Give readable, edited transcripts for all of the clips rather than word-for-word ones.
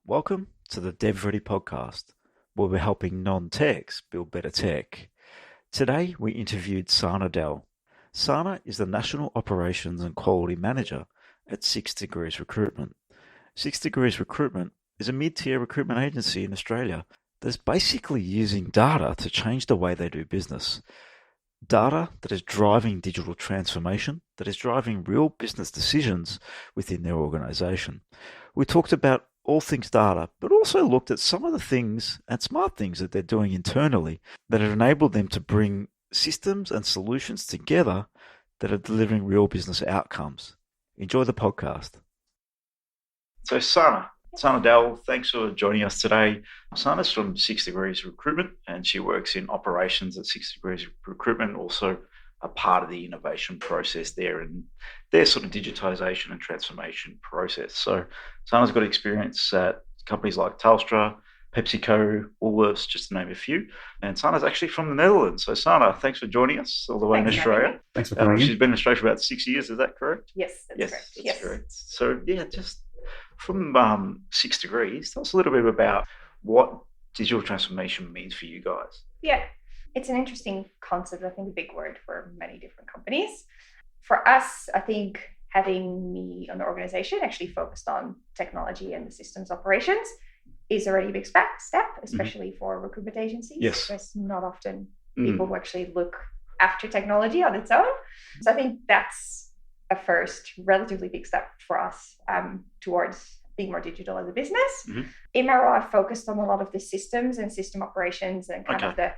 Welcome to the DevReady Podcast, where we're helping non-techs build better tech. Today, we interviewed Sanne. Sanne is the National Operations and Quality Manager at 6 Degrees Recruitment. 6 Degrees Recruitment is a mid-tier recruitment agency in Australia that's basically using data to change the way they do business. Data that is driving digital transformation, that is driving real business decisions within their organisation. We talked about all things data, but also looked at some of the things and smart things that they're doing internally that have enabled them to bring systems and solutions together that are delivering real business outcomes. Enjoy the podcast. So Sanne Dell, thanks for joining us today. Sanne's from 6 Degrees Recruitment and she works in operations at 6 Degrees Recruitment, also a part of the innovation process there and their sort of digitization and transformation process. So Sanne's got experience at companies like Telstra, PepsiCo, Woolworths, just to name a few. And Sanne's actually from the Netherlands. So Sanne, thanks for joining us all the way in Australia. Thanks for coming in. She's been in Australia for about 6 years, is that correct? Yes, that's correct. That's correct. So just from 6 Degrees, tell us a little bit about what digital transformation means for you guys. Yeah, it's an interesting concept, I think a big word for many different companies. For us, I think having me on the organization actually focused on technology and the systems operations is already a big step, especially for recruitment agencies. Yes. There's not often people who actually look after technology on its own. So I think that's a first relatively big step for us towards being more digital as a business. In my role, I've focused on a lot of the systems and system operations and kind of the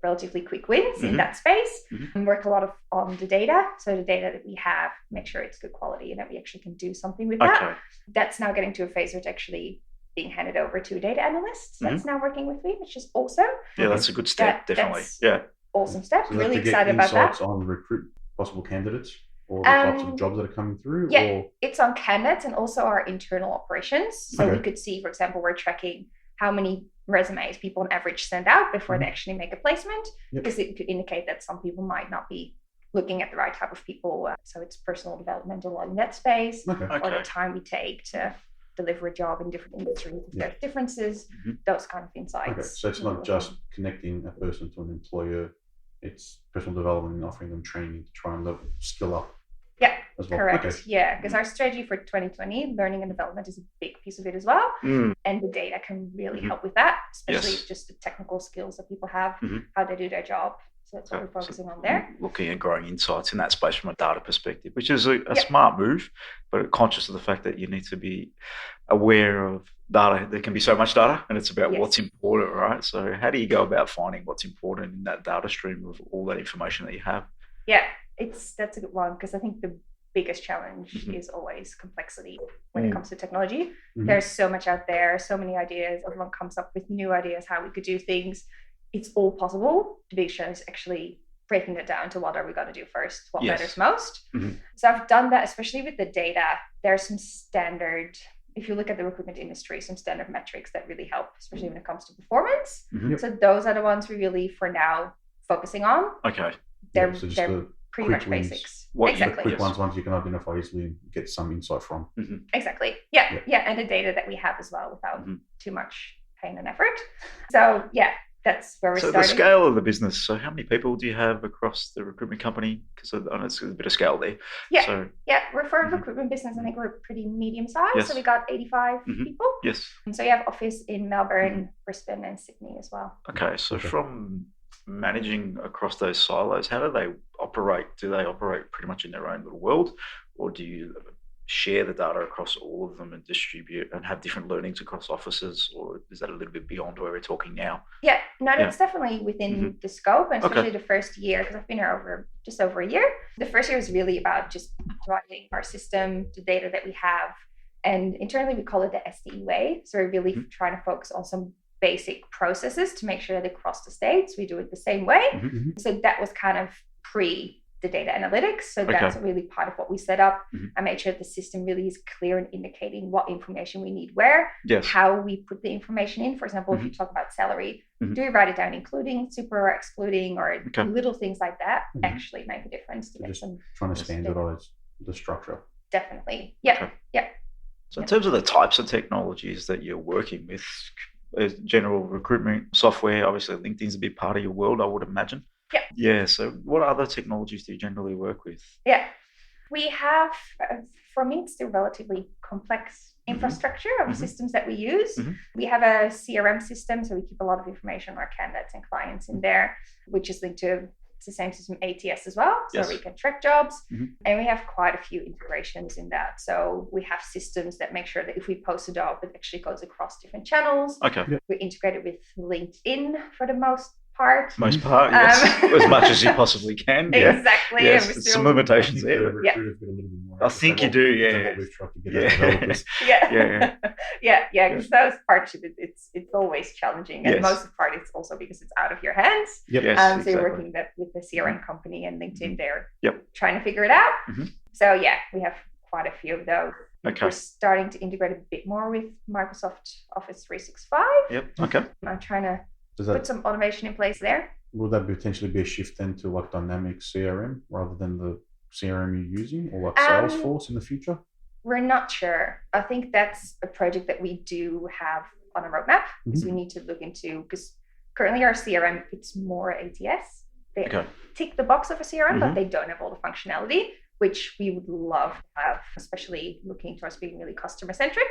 relatively quick wins in that space, and work a lot on the data. So the data that we have, make sure it's good quality and that we actually can do something with that. That's now getting to a phase where it's actually being handed over to a data analyst that's now working with me, which is awesome. Yeah, that's a good step, definitely. Yeah. Awesome step. So really excited about that. Insights on recruit possible candidates or the types of jobs that are coming through? Yeah, or? It's on candidates and also our internal operations. So we could see, for example, we're tracking how many resumes people on average send out before they actually make a placement, because it could indicate that some people might not be looking at the right type of people. So it's personal development a lot in that space, or the time we take to deliver a job in different industries, if there's differences, those kind of insights. Okay, so it's not just connecting a person to an employer, it's personal development and offering them training to try and skill up. Yeah, as well. correct. Okay. Yeah, because our strategy for 2020, learning and development is a big piece of it as well. And the data can really help with that, especially just the technical skills that people have, how they do their job. So that's what we're focusing on there. Looking at growing insights in that space from a data perspective, which is a smart move, but conscious of the fact that you need to be aware of data. There can be so much data and it's about what's important, right? So how do you go about finding what's important in that data stream of all that information that you have? Yeah, that's a good one, because I think the biggest challenge is always complexity when it comes to technology. There's so much out there, so many ideas. Everyone comes up with new ideas how we could do things. It's all possible. The big challenge is actually breaking it down to what are we going to do first, what matters most. So I've done that, especially with the data. There's some standard, if you look at the recruitment industry, some standard metrics that really help, especially when it comes to performance. So those are the ones we really, for now, focusing on. They're pretty much wins. basics. Exactly. The quick ones you can identify easily and get some insight from. Exactly. Yeah, and the data that we have as well without too much pain and effort. So that's where we're starting. So the scale of the business, so how many people do you have across the recruitment company? Because I know it's a bit of scale there. We're for a recruitment business. I think we're pretty medium sized. So we got 85 people. And so you have office in Melbourne, Brisbane and Sydney as well. From managing across those silos, how do they operate? Do they operate pretty much in their own little world, or do you share the data across all of them and distribute and have different learnings across offices, or is that a little bit beyond where we're talking now? It's definitely within the scope, and especially the first year, because I've been here just over a year. The first year was really about just driving our system, the data that we have, and internally we call it the SDE way. So we're really trying to focus on some basic processes to make sure that across the states we do it the same way. So that was kind of pre the data analytics. So that's really part of what we set up. I made sure the system really is clear and indicating what information we need where, how we put the information in. For example, if you talk about salary, do we write it down including, super or excluding, or little things like that actually make a difference to get just some. trying to standardize the structure. Definitely. So in terms of the types of technologies that you're working with, general recruitment software, obviously LinkedIn's a big part of your world, I would imagine. Yeah. Yeah. So what other technologies do you generally work with? Yeah. We have, for me, it's still relatively complex infrastructure of systems that we use. We have a CRM system, so we keep a lot of information on our candidates and clients in there, which is linked to it's the same system ATS as well, so we can track jobs. And we have quite a few integrations in that. So we have systems that make sure that if we post a job, it actually goes across different channels. Okay. We integrated with LinkedIn for the most part. Most part, yes. As much as you possibly can. Yeah. Exactly. Yes, and there's some limitations there. I think you do, yeah. We've tried to get our developers. Because those partnerships, it's always challenging. And most of the part, it's also because it's out of your hands. Yep. So you're working with a CRM company and LinkedIn, they're trying to figure it out. So we have quite a few of those. Okay. We're starting to integrate a bit more with Microsoft Office 365. Yep. Okay. I'm trying to put some automation in place there. Will that potentially be a shift then to like dynamic CRM rather than the CRM you're using, or like Salesforce in the future? We're not sure. I think that's a project that we do have on a roadmap because we need to look into, because currently our CRM, it's more ATS. They tick the box of a CRM, but they don't have all the functionality, which we would love to have, especially looking towards being really customer centric.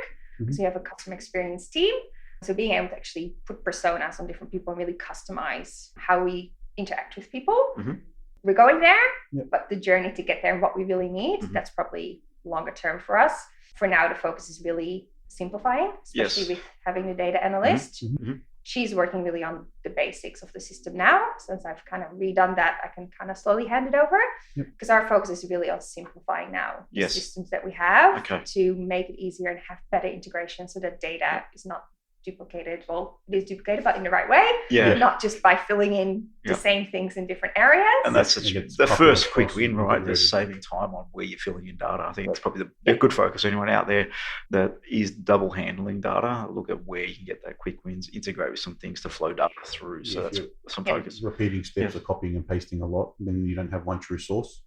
So you have a customer experience team. So being able to actually put personas on different people and really customize how we interact with people. We're going there, but the journey to get there and what we really need, that's probably longer term for us. For now, the focus is really simplifying, especially with having the data analyst. She's working really on the basics of the system now. Since I've kind of redone that, I can kind of slowly hand it over because our focus is really on simplifying now the systems that we have to make it easier and have better integration so that data is not duplicated. Well, it is duplicated, but in the right way. Not just by filling in the same things in different areas. And that's the first quick win, right? Is saving time on where you're filling in data. I think that's probably the good focus. Anyone out there that is double handling data, look at where you can get that quick wins, integrate with some things to flow data through. So that's some focus. Repeating steps of copying and pasting a lot, then you don't have one true source.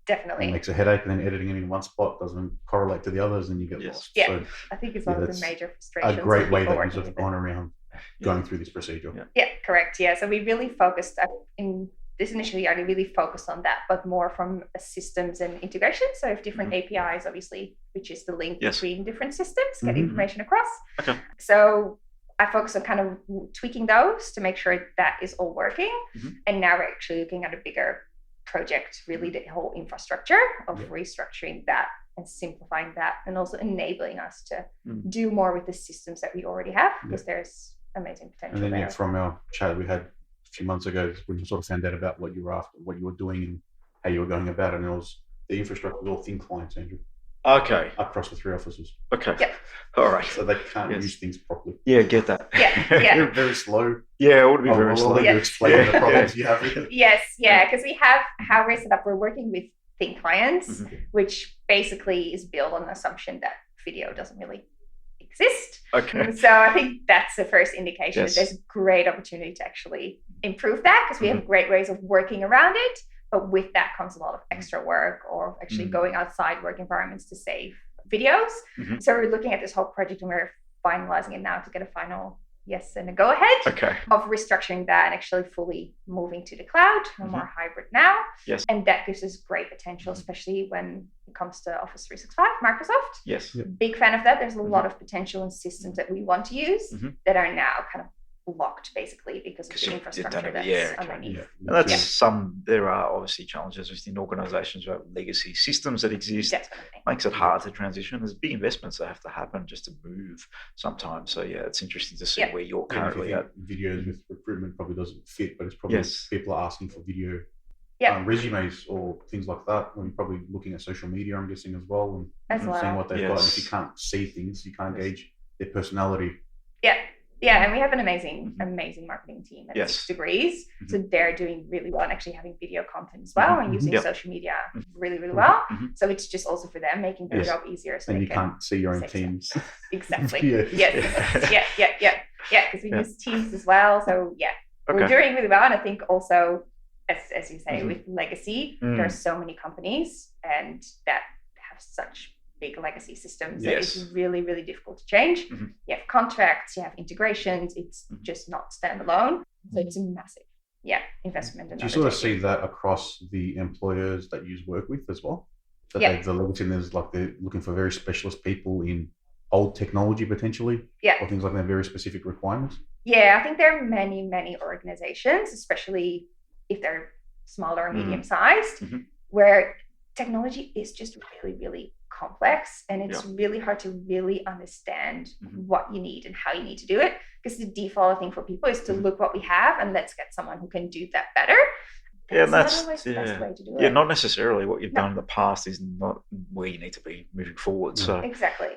Definitely. It makes a headache, and then editing it in one spot doesn't correlate to the others and you get lost. So, I think it's one of the major frustrations. A great way that you've gone around going through this procedure. Yeah, correct. Yeah, so we really focused in this initial year, we really focused on that, but more from a systems and integration. So if different APIs, obviously, which is the link between different systems, get information across. So I focused on kind of tweaking those to make sure that is all working. And now we're actually looking at a bigger project, really the whole infrastructure of restructuring that and simplifying that, and also enabling us to do more with the systems that we already have, because there's amazing potential and then there. From our chat we had a few months ago, we sort of found out about what you were after, what you were doing and how you were going about it, and it was the infrastructure was all thin clients, Andrew. Okay. Across the 3 offices. Okay. All right. So they can't use things properly. Yeah, get that. They're very slow. Yeah, it would be very slow. You explain the problems you have with it. Yes, because we have how we're set up. We're working with thin clients, which basically is built on the assumption that video doesn't really exist. Okay. So I think that's the first indication that there's a great opportunity to actually improve that, because we have great ways of working around it. But with that comes a lot of extra work, or actually going outside work environments to save videos. So we're looking at this whole project and we're finalizing it now to get a final yes and a go ahead of restructuring that and actually fully moving to the cloud, more hybrid now. And that gives us great potential, especially when it comes to Office 365, Microsoft. Big fan of that. There's a lot of potential in systems that we want to use that are now kind of blocked, basically, because of the infrastructure that's underneath. And that's there are obviously challenges within organizations about legacy systems that exist. Makes it hard to transition. There's big investments that have to happen just to move sometimes. So it's interesting to see where you're currently at. Videos with recruitment probably doesn't fit, but it's probably people are asking for video resumes or things like that. And you're probably looking at social media, I'm guessing, as well, and seeing what they've got. And if you can't see things, you can't gauge their personality. Yeah, and we have an amazing marketing team at 6 Degrees. So they're doing really well and actually having video content as well and using social media really, really well. So it's just also for them making their job easier. So and you can't see your own teams. Exactly. Because we use Teams as well. So we're doing really well. And I think also, as you say, with legacy, there are so many companies and that have such big legacy systems that is really, really difficult to change. You have contracts, you have integrations. It's just not standalone. So it's a massive investment. Do you sort of see that across the employers that you work with as well? That the legacy, there's like they're looking for very specialist people in old technology potentially, or things like that, very specific requirements. Yeah, I think there are many, many organizations, especially if they're smaller or medium-sized, where technology is just really, really complex, and it's really hard to really understand what you need and how you need to do it, because the default thing for people is to look what we have and let's get someone who can do that better. That's not always the best way to do it. Not necessarily. What you've done in the past is not where you need to be moving forward. So exactly.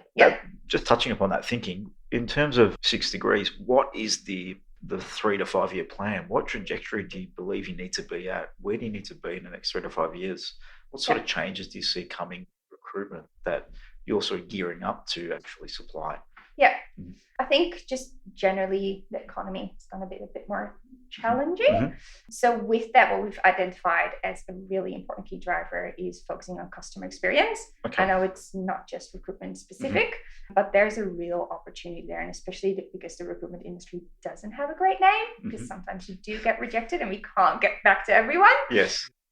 Just touching upon that thinking, in terms of 6 degrees, what is the 3 to 5 year plan? What trajectory do you believe you need to be at? Where do you need to be in the next 3 to 5 years? What sort of changes do you see coming in recruitment that you're sort of gearing up to actually supply? I think just generally the economy is going to be a bit more challenging. So with that, what we've identified as a really important key driver is focusing on customer experience. I know it's not just recruitment specific, but there's a real opportunity there, and especially because the recruitment industry doesn't have a great name, because sometimes you do get rejected and we can't get back to everyone.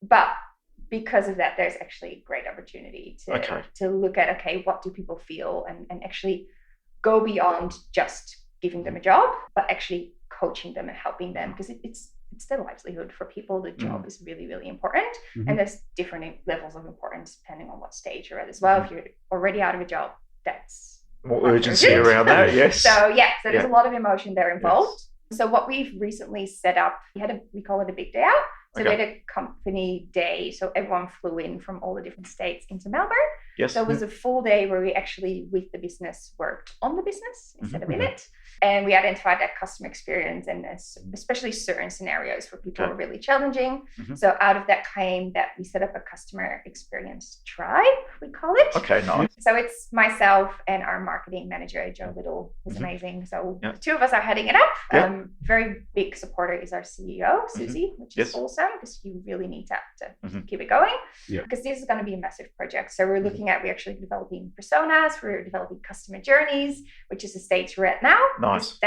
But because of that, there's actually a great opportunity to look at, what do people feel, and actually go beyond just giving them a job, but actually coaching them and helping them, because it's their livelihood for people. The job is really, really important. And there's different levels of importance depending on what stage you're at as well. If you're already out of a job, that's more urgency around that. So there's a lot of emotion there involved. So what we've recently set up, we call it a big day out. So we had a company day. So everyone flew in from all the different states into Melbourne. So it was a full day where we actually, with the business, worked on the business instead of in it. And we identified that customer experience, and especially certain scenarios where people were really challenging. So out of that came that we set up a customer experience tribe, we call it. Nice. So it's myself and our marketing manager, Joe Little, who's amazing. So the two of us are heading it up. Very big supporter is our CEO, Susie, which is awesome, because you really need to keep it going. Because this is going to be a massive project. So we're looking at, we're actually developing personas, we're developing customer journeys, which is the stage we're at now. Nice.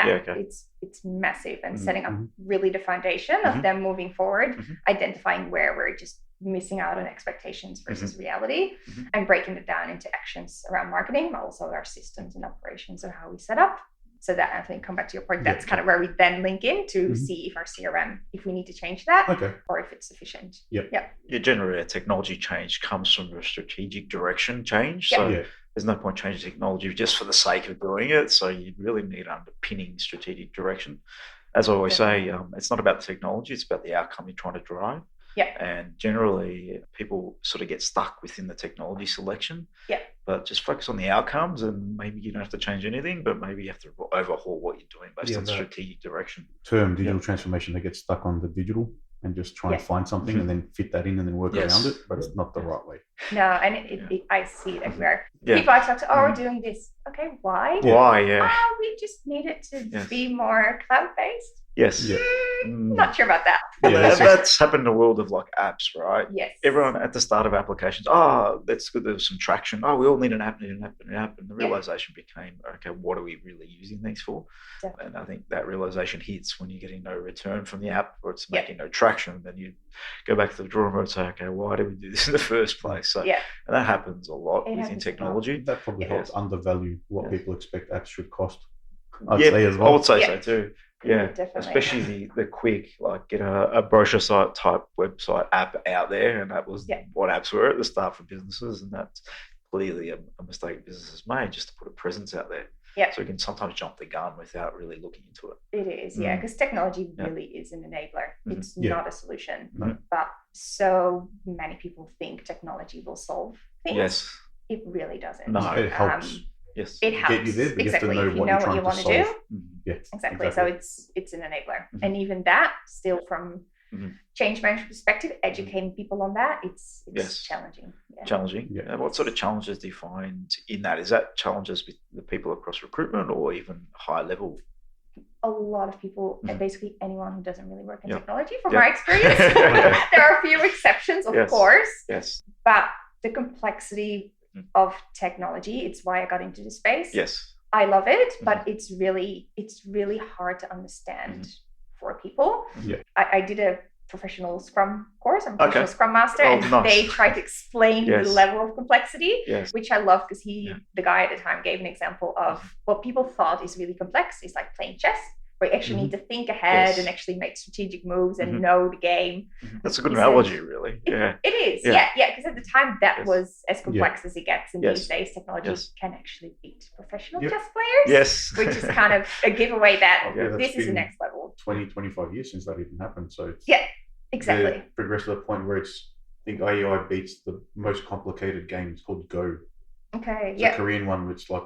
It's massive, and setting up really the foundation of them moving forward, identifying where we're just missing out on expectations versus reality, and breaking it down into actions around marketing, but also our systems and operations of how we set up. So that, I think, come back to your point, that's kind of where we then link in to see if our CRM, if we need to change that or if it's sufficient. Generally, a technology change comes from a strategic direction change. So there's no point changing technology just for the sake of doing it. So you really need underpinning strategic direction. As I always say, it's not about the technology, it's about the outcome you're trying to drive. And generally, people sort of get stuck within the technology selection. But just focus on the outcomes, and maybe you don't have to change anything, but maybe you have to overhaul what you're doing based on strategic direction. Term digital transformation, they get stuck on the digital and just try and find something and then fit that in and then work around it, but it's not the right way. No, and I see it everywhere. People I talk to, we're doing this. Okay, why? Why, we just need it to be more cloud-based. Yes. Not sure about that. That's happened in the world of like apps, right? Yes. Everyone at the start of applications, that's good, there's some traction. We all need an app, And the realization became, okay, what are we really using these for? And I think that realization hits when you're getting no return from the app, or it's making no traction. Then you go back to the drawing board and say, okay, why did we do this in the first place? So, and that happens a lot within technology. That probably helps undervalue what people expect apps should cost. I'd say as well. I would say so too. Definitely. Especially the quick, like get a brochure site type website app out there, and that was what apps were at the start for businesses, and that's clearly a mistake businesses made, just to put a presence out there. So you can sometimes jump the gun without really looking into it. It is, because technology really is an enabler. It's not a solution, but so many people think technology will solve things. Yes, it really doesn't. No, it helps. Yes, it helps. Get you there, but exactly. You have to know what you want to do. Exactly. So it's an enabler, and even that, still from change management perspective, educating people on that, it's challenging. Challenging. What sort of challenges do you find in that? Is that challenges with the people across recruitment, or even high level? A lot of people, and basically anyone who doesn't really work in technology, from my experience. There are a few exceptions, of course. Yes. But the complexity of technology. It's why I got into the space. Yes. I love it, but it's really hard to understand for people. Yeah. I did a professional Scrum course. I'm a professional Scrum Master, and they try to explain the level of complexity, which I love because the guy at the time gave an example of what people thought is really complex. It's like playing chess, where you actually need to think ahead and actually make strategic moves and know the game. That's a good analogy, really. It is, because at the time that was as complex as it gets, and these days technology can actually beat professional chess players, which is kind of a giveaway that this is the next level. 20-25 years since that even happened, so exactly. Progressed to the point where I think AI beats the most complicated game. It's called Go. Okay, it's a Korean one, which is like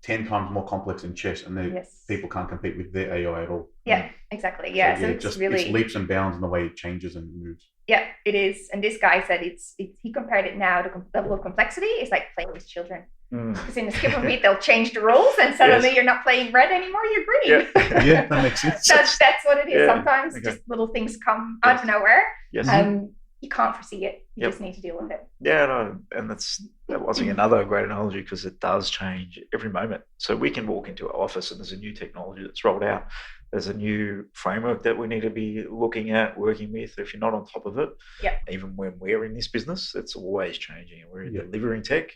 10 times more complex than chess, and people can't compete with their AI at all. Yeah, exactly. Yeah, so it's really... It's leaps and bounds in the way it changes and moves. Yeah, it is. And this guy said he compared it now to the level of complexity is like playing with children. Because in the skip of beat, they'll change the rules, and suddenly you're not playing red anymore, you're green. Yeah, that makes sense. That's what it is. Sometimes just little things come out of nowhere. Yes. You can't foresee it. You just need to deal with it. Yeah, no, and that was another great analogy, because it does change every moment. So we can walk into our office and there's a new technology that's rolled out. There's a new framework that we need to be looking at, working with. If you're not on top of it, even when we're in this business, it's always changing. And we're delivering tech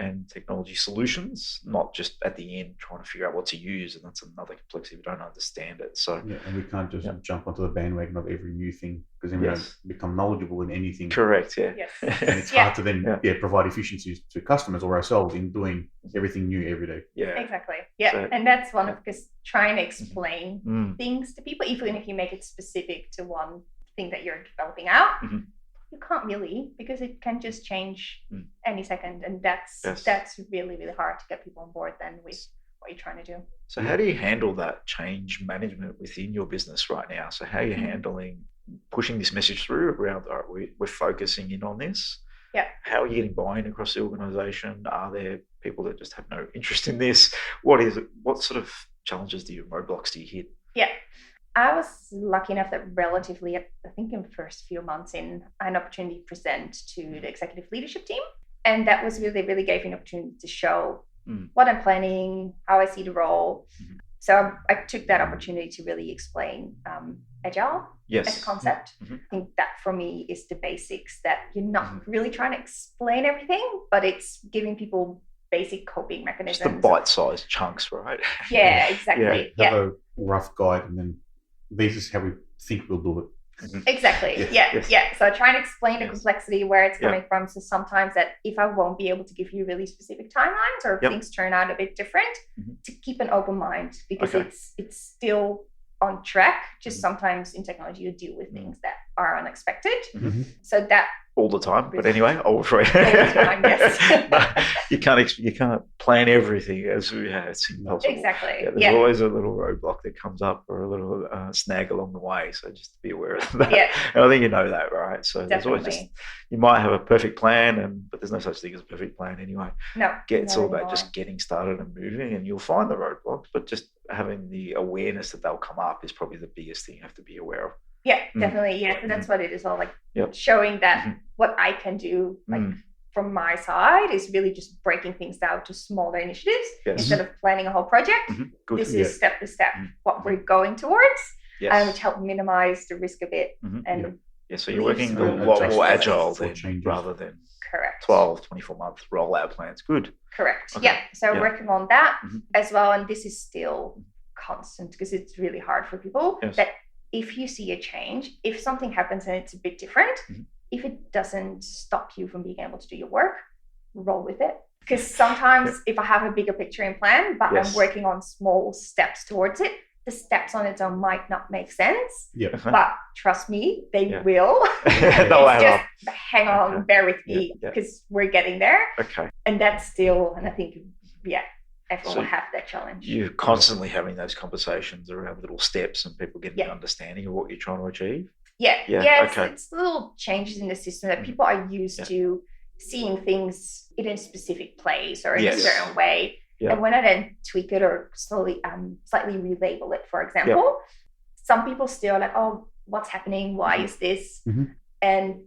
and technology solutions, not just at the end trying to figure out what to use. And that's another complexity. We don't understand it. So and we can't just jump onto the bandwagon of every new thing, because then we don't become knowledgeable in anything. Correct. And it's hard to then provide efficiencies to customers or ourselves in doing everything new every day. Exactly. And that's one of, because trying to explain things to people, even if you make it specific to one thing that you're developing out, you can't really, because it can just change any second, and that's really, really hard to get people on board then with what you're trying to do. So how do you handle that change management within your business right now? So how are you handling pushing this message through around, all right, we're focusing in on this? How are you getting buy-in across the organisation? Are there people that just have no interest in this? What is it? What sort of challenges roadblocks do you hit? I was lucky enough that relatively, I think in the first few months I had an opportunity to present to the executive leadership team. And that was really, really gave me an opportunity to show what I'm planning, how I see the role. So I took that opportunity to really explain Agile as a concept. I think that for me is the basics, that you're not really trying to explain everything, but it's giving people basic coping mechanisms. Just the bite-sized chunks, right? Yeah, exactly. Have a rough guide, and then this is how we think we'll do it. Exactly. So I try and explain the complexity, where it's coming from. So sometimes that if I won't be able to give you really specific timelines, or if things turn out a bit different, to keep an open mind, because it's still on track. Just sometimes in technology you deal with things that are unexpected. So that all the time, but anyway, all the time, yes. You can't plan everything, as it's impossible. Exactly. There's always a little roadblock that comes up, or a little snag along the way. So just be aware of that. And I think you know that, right? So there's always you might have a perfect plan, but there's no such thing as a perfect plan anyway. No. It's all about just getting started and moving, and you'll find the roadblocks, but just having the awareness that they'll come up is probably the biggest thing you have to be aware of. Yeah, definitely. Yeah, so that's what it is all, like showing that what I can do, like from my side, is really just breaking things down to smaller initiatives instead of planning a whole project. This is step to step what we're going towards, which help minimize the risk a bit. And so you're working a lot more agile then, rather than 12, 24-month rollout plans. Good. Correct. So working on that as well, and this is still constant, because it's really hard for people that if you see a change, if something happens and it's a bit different, if it doesn't stop you from being able to do your work, roll with it. Because sometimes if I have a bigger picture in plan, but I'm working on small steps towards it, the steps on its own might not make sense. But trust me, they will. It's just hang on, bear with me, because we're getting there. And that's still, and I think, everyone will have that challenge. You're constantly having those conversations around little steps and people getting an understanding of what you're trying to achieve. It's little changes in the system that people are used to seeing things in a specific place or in a certain way. And when I then tweak it or slowly slightly relabel it, for example, some people still are like, oh, what's happening? Why is this? And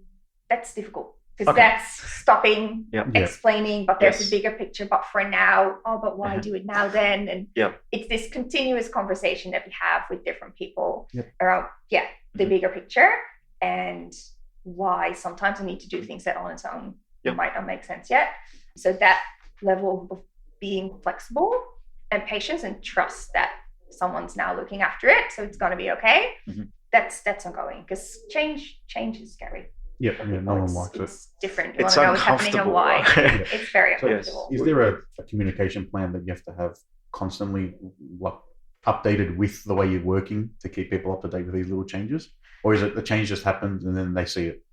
that's difficult. because that's stopping, explaining, but there's a bigger picture, but for now, but why do it now then? And it's this continuous conversation that we have with different people around, the bigger picture and why sometimes I need to do things that on its own might not make sense yet. So that level of being flexible and patience and trust that someone's now looking after it, so it's going to be okay. That's ongoing, because change is scary. No one likes it. It's different. You want to know what's happening and why. It's very uncomfortable. Is there a communication plan that you have to have constantly updated with the way you're working to keep people up to date with these little changes? Or is it the change just happens and then they see it?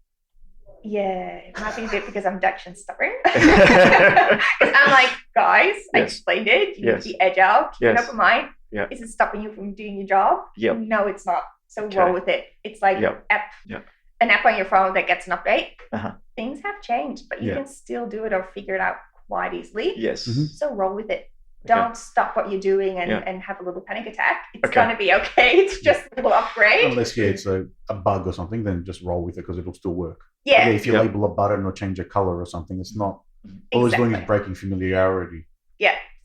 Yeah, it might be a bit because I'm Dutch and stubborn. I'm like, guys, I explained it. You need to be agile, keep an open mind. Is it stopping you from doing your job? No, it's not. So roll with it. It's like an app on your phone that gets an update. Things have changed, but you can still do it or figure it out quite easily. So roll with it. Don't stop what you're doing and have a little panic attack. It's going to be okay. It's just a little upgrade. Unless it's a bug or something, then just roll with it because it'll still work. If you label a button or change a color or something, it's not. All it's doing is breaking familiarity.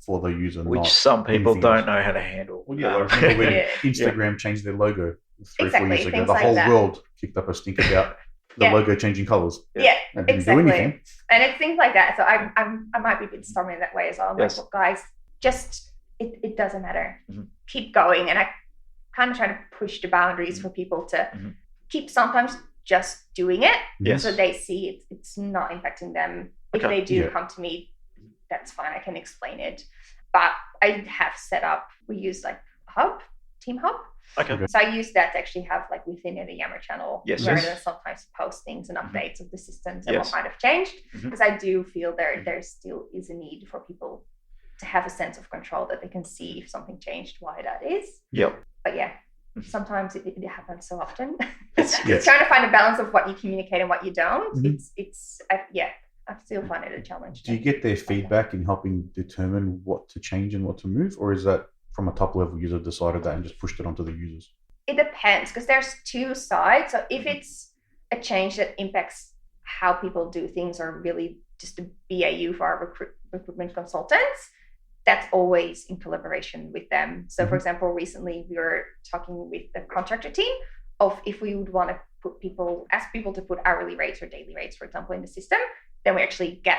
For the user, which some people don't know how to handle. I remember when Instagram changed their logo 3-4 years ago. The whole world kicked up a stink about the logo changing colors. And didn't do anything. And it's things like that. So I might be a bit stubborn in that way as well. I'm like, look, guys, just it doesn't matter. Keep going. And I kind of try to push the boundaries for people to keep sometimes just doing it, so they see it's not impacting them. If they do come to me, that's fine. I can explain it. But I have set up, we use like Team Hub. So I use that to actually have like within the Yammer channel, rather than sometimes post things and updates of the systems and what might have changed. Because I do feel there still is a need for people to have a sense of control, that they can see if something changed, why that is. But sometimes it happens so often. It's trying to find a balance of what you communicate and what you don't. I still find it a challenge. Do you get their feedback in helping determine what to change and what to move, or is that from a top level user decided that and just pushed it onto the users? It depends, because there's two sides. So if it's a change that impacts how people do things, or really just a BAU for our recruitment consultants, that's always in collaboration with them. So for example, recently we were talking with the contractor team of if we would want to ask people to put hourly rates or daily rates, for example, in the system, then we actually get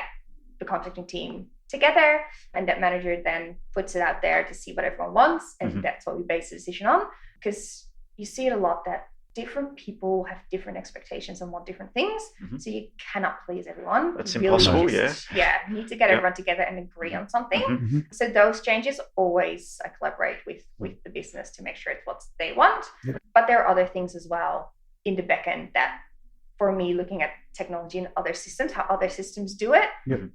the contracting team together, and that manager then puts it out there to see what everyone wants, and that's what we base the decision on. Because you see it a lot that different people have different expectations and want different things, so you cannot please everyone. That's impossible. You need to get everyone together and agree on something. So those changes, always I collaborate with the business to make sure it's what they want. But there are other things as well in the back end that, for me, looking at technology and other systems, how other systems do it,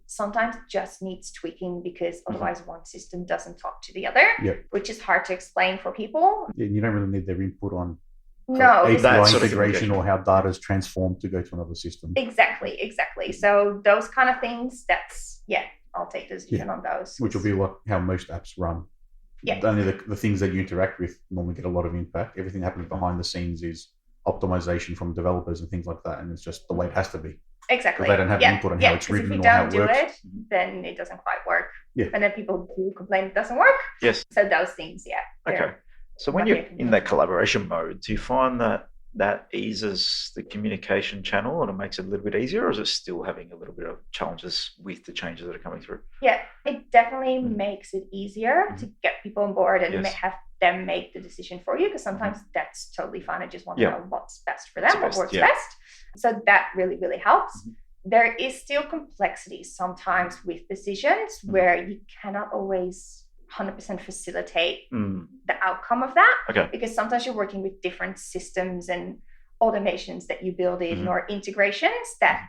sometimes just needs tweaking, because otherwise one system doesn't talk to the other, which is hard to explain for people. You don't really need their input on API integration or how data is transformed to go to another system. Exactly. So those kind of things, I'll take the decision on those. Which will be like how most apps run. Only the things that you interact with normally get a lot of impact. Everything happening behind the scenes is optimization from developers and things like that, and it's just the way it has to be. Exactly. They don't have input on how it's written or how it works. If we don't do it, then it doesn't quite work. And then people do complain it doesn't work. So those things, Okay. So when you're in that collaboration mode, do you find that eases the communication channel and it makes it a little bit easier, or is it still having a little bit of challenges with the changes that are coming through? Yeah, it definitely makes it easier to get people on board and have them make the decision for you, because sometimes that's totally fine. I just want to know what's best for them, what works best. So that really, really helps. There is still complexity sometimes with decisions where you cannot always 100% facilitate the outcome of that, because sometimes you're working with different systems and automations that you build in or integrations that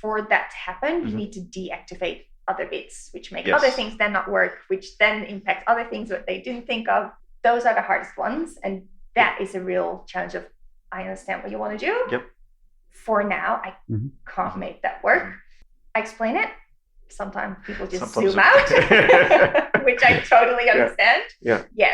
for that to happen, you need to deactivate other bits, which make other things then not work, which then impacts other things that they didn't think of. Those are the hardest ones, and that is a real challenge of, I understand what you want to do. For now, I can't make that work. I explain it. Sometimes people just zoom out, which I totally understand.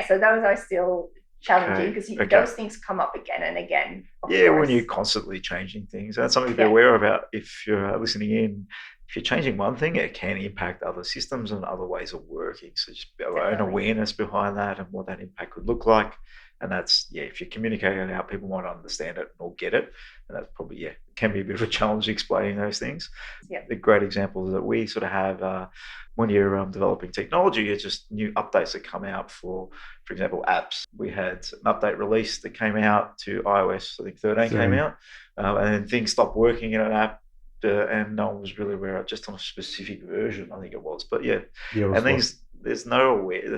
So those are still challenging because those things come up again and again. When you're constantly changing things. That's something to be aware about if you're listening in. If you're changing one thing, it can impact other systems and other ways of working. So just our own awareness behind that and what that impact could look like. And that's, if you're communicating it out, people might understand it or get it. And that's probably, it can be a bit of a challenge explaining those things. Yeah. The great examples that we sort of have when you're developing technology, it's just new updates that come out for example, apps. We had an update release that came out to iOS, I think 13 came out, and then things stopped working in an app. And no one was really aware of just on a specific version, I think it was. But there's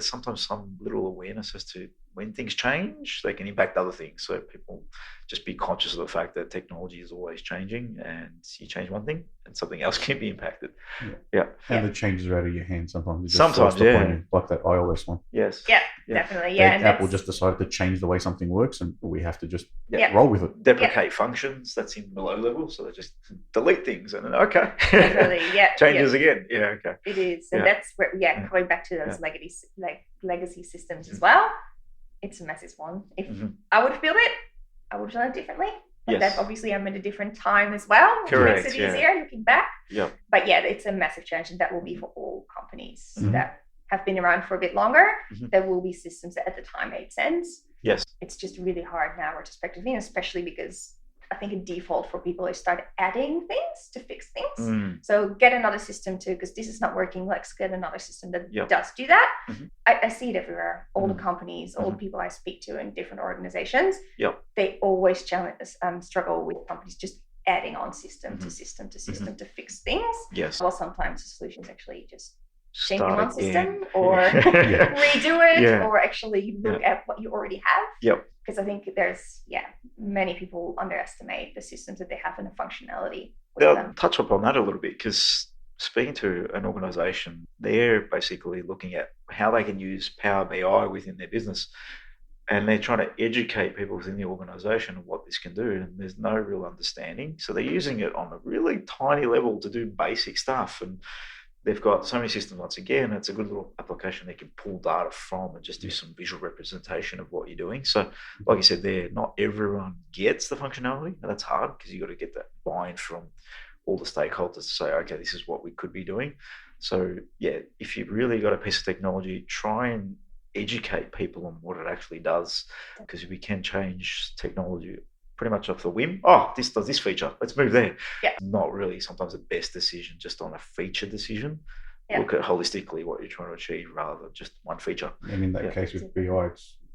sometimes some little awareness as to when things change, they can impact other things. So people just be conscious of the fact that technology is always changing, and you change one thing and something else can be impacted. And the changes are out of your hands sometimes. Sometimes, like that iOS one. Yes. Yeah, definitely. Yeah. And Apple just decided to change the way something works, and we have to just roll with it. Deprecate functions, that's in below level, so they just delete things and then changes again. Yeah, okay. It is, and that's where going back to those legacy systems as well. It's a massive one. If I would build it, I would have done it differently. But that's obviously I'm at a different time as well, which makes it easier looking back. Yeah. But it's a massive change, and that will be for all companies that have been around for a bit longer. There will be systems that at the time made sense. Yes. It's just really hard now retrospectively, especially because I think a default for people is start adding things to fix things. So get another system too, because this is not working. Let's get another system that does do that. I see it everywhere. All the companies, all the people I speak to in different organizations, they always struggle with companies just adding on system to system to system to fix things. Yes. Well, sometimes the solution is actually just changing one system or redo it or actually look at what you already have. Yep. Because I think there's, many people underestimate the systems that they have and the functionality. I'll touch upon that a little bit, because speaking to an organization, they're basically looking at how they can use Power BI within their business. And they're trying to educate people within the organization of what this can do. And there's no real understanding. So they're using it on a really tiny level to do basic stuff. And they've got so many systems. Once again, it's a good little application they can pull data from and just do some visual representation of what you're doing. So like you said there, not everyone gets the functionality, and that's hard because you've got to get that buy-in from all the stakeholders to say, okay, this is what we could be doing. So if you've really got a piece of technology, try and educate people on what it actually does, because we can change technology pretty much off the whim. Oh, this does this feature, let's move there. Not really sometimes the best decision just on a feature decision. Look at holistically what you're trying to achieve rather than just one feature. And in that case with BI,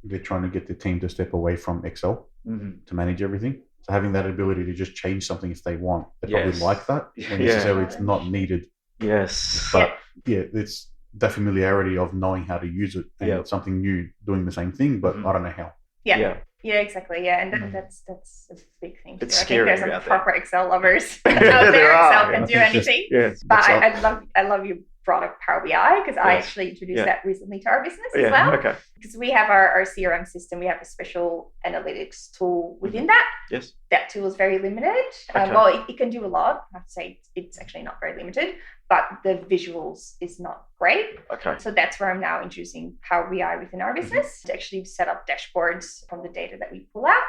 they're trying to get the team to step away from Excel to manage everything. So having that ability to just change something if they want, they probably like that. When necessarily it's not needed. Yes. But it's the familiarity of knowing how to use it, and it's something new doing the same thing, but I don't know how. Yeah, exactly. Yeah, and that's a big thing. It's scary. I think there's some proper Excel lovers out there. Excel can do anything. But I love you brought up Power BI, because I actually introduced that recently to our business as well. Okay. Because we have our CRM system, we have a special analytics tool within that. Yes. That tool is very limited. It can do a lot. I have to say it's actually not very limited, but the visuals is not great. Okay. So that's where I'm now introducing Power BI within our business to actually set up dashboards from the data that we pull out.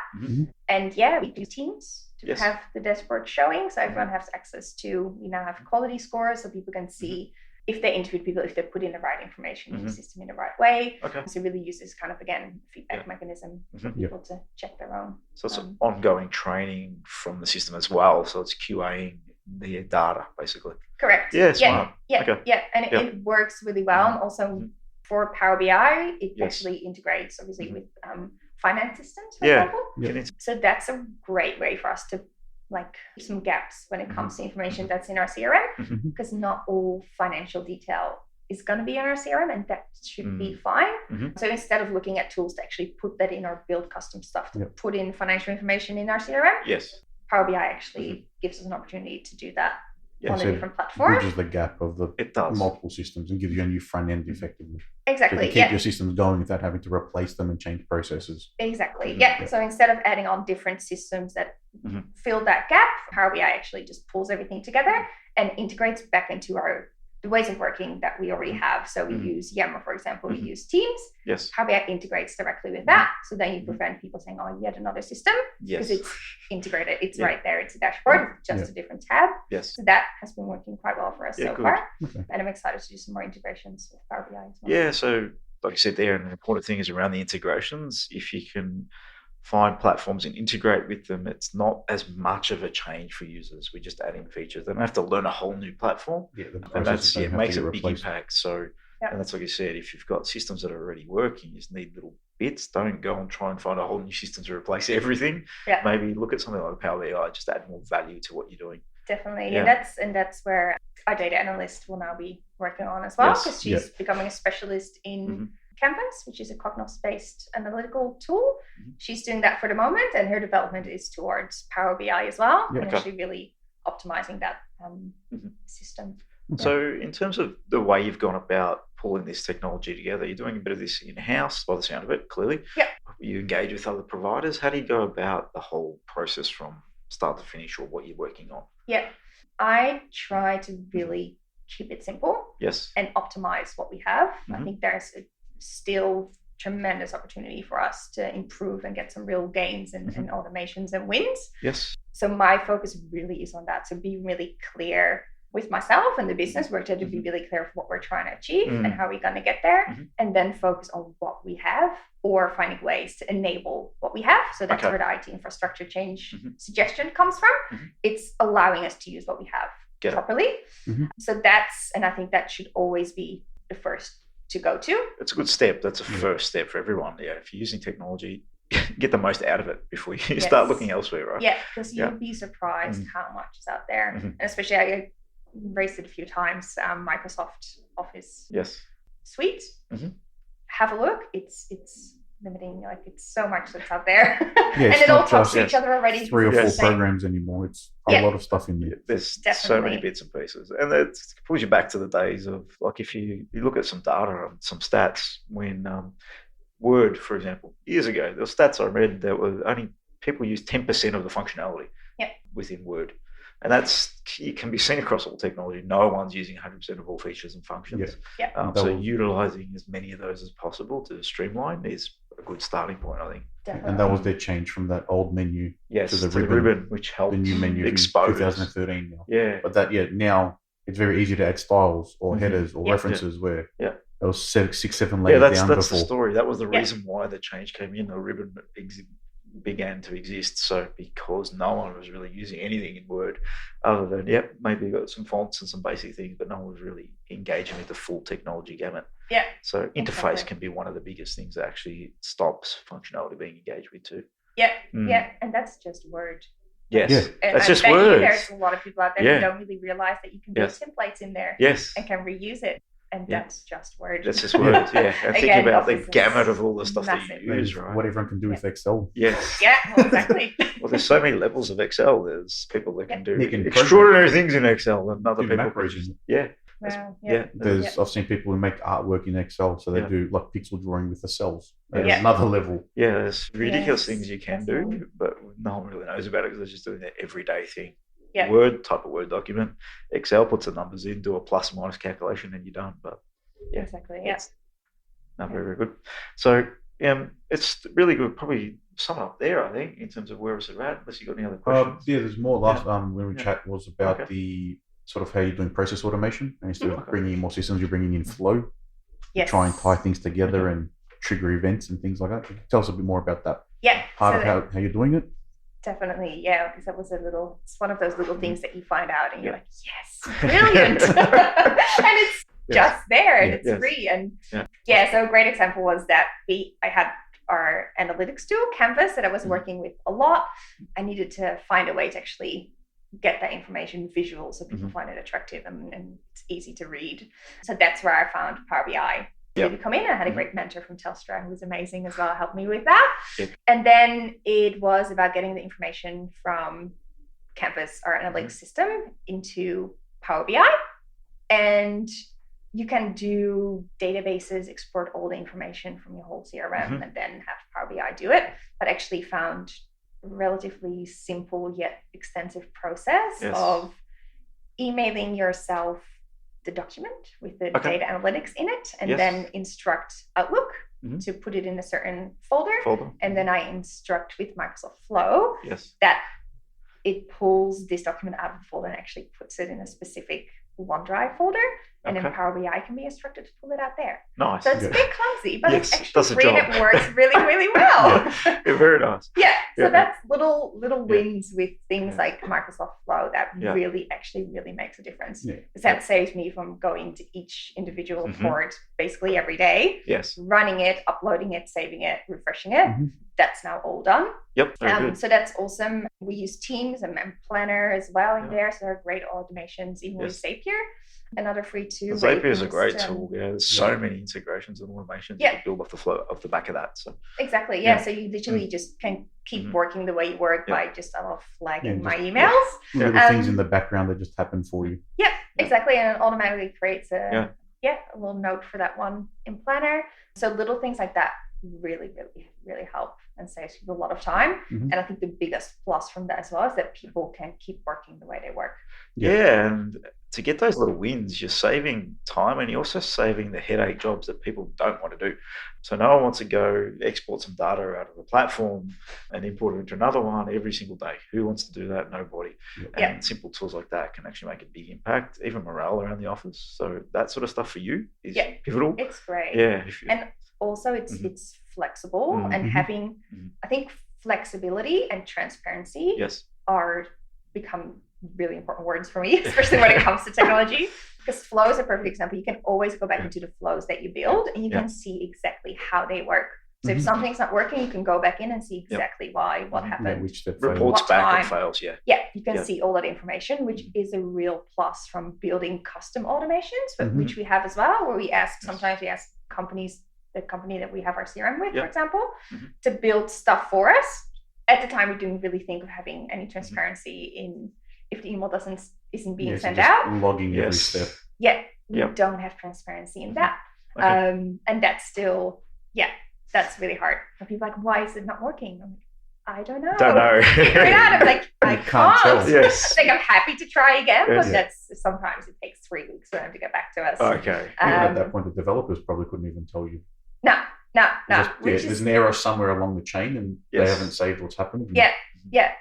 And we do Teams to have the dashboard showing. So everyone has access to, we now have quality scores so people can see if they interview people, if they put in the right information in the system in the right way. Okay. So really use this kind of, again, feedback mechanism for people to check their own. So it's ongoing training from the system as well. So it's QAing the data, basically. Correct. Yeah, smart. And it works really well. And also for Power BI, it actually integrates, obviously, with finance systems, for example. So that's a great way for us to some gaps when it comes to information that's in our CRM, because not all financial detail is going to be in our CRM, and that should be fine. So instead of looking at tools to actually put that in or build custom stuff to put in financial information in our CRM, Power BI actually gives us an opportunity to do that on a different platform. Bridges the gap of the multiple systems and gives you a new front end effectively. Exactly. So you keep your systems going without having to replace them and change processes. Exactly. So instead of adding on different systems that fill that gap, Power BI actually just pulls everything together and integrates back into ways of working that we already have. So we use Yammer, for example, we use Teams. Yes. Power BI integrates directly with that. So then you prevent people saying, oh, yet another system. Yes. Because it's integrated. It's right there. It's a dashboard, just a different tab. Yes. So that has been working quite well for us so far. Okay. And I'm excited to do some more integrations with Power BI as well. Yeah, so like you said there, an important thing is around the integrations. If you can find platforms and integrate with them, it's not as much of a change for users. We're just adding features. They don't have to learn a whole new platform. Yeah, and that's makes a big impact. So, and that's like you said, if you've got systems that are already working, you just need little bits. Don't go and try and find a whole new system to replace everything. Yeah. Maybe look at something like Power BI, just add more value to what you're doing. Definitely. Yeah. And that's where our data analyst will now be working on as well, because she's becoming a specialist in Canvas, which is a Cognos-based analytical tool. She's doing that for the moment, and her development is towards Power BI as well, and actually really optimizing that system. So in terms of the way you've gone about pulling this technology together, you're doing a bit of this in-house by the sound of it, clearly. Yeah. You engage with other providers. How do you go about the whole process from start to finish, or what you're working on? Yeah. I try to really keep it simple. Yes. And optimize what we have. I think there's still tremendous opportunity for us to improve and get some real gains and automations and wins. Yes. So my focus really is on that. So be really clear with myself and the business. We're trying to be really clear of what we're trying to achieve and how we're going to get there, and then focus on what we have or finding ways to enable what we have. So that's where the IT infrastructure change suggestion comes from. It's allowing us to use what we have properly. So and I think that should always be the first to go to. It's a good step. That's a first step for everyone. Yeah, if you're using technology, get the most out of it before you start looking elsewhere, right? Yeah, because you'll be surprised how much is out there. And especially, I raised it a few times, Microsoft Office suite. Have a look. It's limiting, like it's so much that's out there. And it all talks to each other already. 3 or 4 programs anymore. It's a lot of stuff in there. There's so many bits and pieces, and it pulls you back to the days of, like, if you look at some data and some stats when Word, for example, years ago, there were stats I read that were only people use 10% of the functionality within Word. And it can be seen across all technology. No one's using 100% of all features and functions. So utilizing as many of those as possible to streamline is a good starting point, I think. Definitely. And that was their change from that old menu to the ribbon, which helped the new menu expose. 2013 now. Yeah. But now it's very easy to add styles or headers or references where there was 6, 7 layers down before. That's the story. That was the reason why the change came in. The ribbon began to exist, so because no one was really using anything in Word other than maybe you got some fonts and some basic things, but no one was really engaging with the full technology gamut. So interface can be one of the biggest things that actually stops functionality being engaged with too. And that's just Word. That's just words. There's a lot of people out there who don't really realize that you can build templates in there and can reuse it. And that's just Word. That's just words, And think about the gamut of all the stuff that you use, right? What everyone can do with Excel. Yes. Exactly. Well, there's so many levels of Excel. There's people that can do extraordinary things in Excel, and other people I've seen people who make artwork in Excel, so they do like pixel drawing with the cells. That's another level. There's ridiculous things you can do, but no one really knows about it because they're just doing that everyday thing. Word, type a Word document. Excel puts the numbers in, do a plus minus calculation, and you're done. But exactly. Very, very good. So it's really good. Probably sum up there, I think, in terms of where it's at. Unless you got any other questions. There's more. Last when we chat was about the sort of how you're doing process automation, and instead of bringing in more systems, you're bringing in flow. Try and tie things together and trigger events and things like that. Tell us a bit more about that. Part of how you're doing it. Definitely, because that was it's one of those little things that you find out and you're like, yes, brilliant. And it's just there and it's free. And so a great example was that I had our analytics tool, Canvas, that I was working with a lot. I needed to find a way to actually get that information visual so people find it attractive and it's easy to read. So that's where I found Power BI. To come in. I had a great mentor from Telstra who was amazing as well, helped me with that. And then it was about getting the information from Canvas, our analytics system, into Power BI. And you can do databases, export all the information from your whole CRM and then have Power BI do it. But actually found a relatively simple yet extensive process of emailing yourself the document with the data analytics in it, and then instruct Outlook to put it in a certain folder. And then I instruct with Microsoft Flow that it pulls this document out of the folder and actually puts it in a specific OneDrive folder, and then Power BI can be instructed to pull it out there. Nice. So it's a bit clumsy, but it's actually it works really, really well. Very nice. So that's little wins with things like Microsoft Flow that really makes a difference. Because that saves me from going to each individual report basically every day, running it, uploading it, saving it, refreshing it. That's now all done. So that's awesome. We use Teams and Planner as well in there. So there are great automations, even with Zapier. Another free tool. Zapier is a great tool. There's so many integrations and automations that build off the back of that. So exactly. So you literally just can keep working the way you work by just flagging my emails. Little things in the background that just happen for you. Exactly. And it automatically creates a little note for that one in Planner. So little things like that really, really, really help and saves people a lot of time. And I think the biggest plus from that as well is that people can keep working the way they work. And to get those little wins, you're saving time, and you're also saving the headache jobs that people don't want to do. So no one wants to go export some data out of a platform and import it into another one every single day. Who wants to do that? Nobody. And simple tools like that can actually make a big impact, even morale around the office. So that sort of stuff for you is pivotal. It's great. And also it's flexible, and having, I think flexibility and transparency are become really important words for me, especially when it comes to technology, because flow is a perfect example. You can always go back into the flows that you build, and you can see exactly how they work. So if something's not working, you can go back in and see exactly why, what happened, which step reports back and fails. You can see all that information, which is a real plus from building custom automations, but which we have as well, where we ask companies, the company that we have our CRM with, for example, to build stuff for us. At the time, we didn't really think of having any transparency in if the email isn't being sent out. Logging every step. We don't have transparency in that. And that's still, that's really hard. And people are like, why is it not working? I'm like, I don't know. Figure it out. I'm like, I can't. Like, I'm happy to try again, but that's sometimes it takes 3 weeks for them to get back to us. Even at that point, the developers probably couldn't even tell you. No. There's an error somewhere along the chain, and they haven't saved what's happened.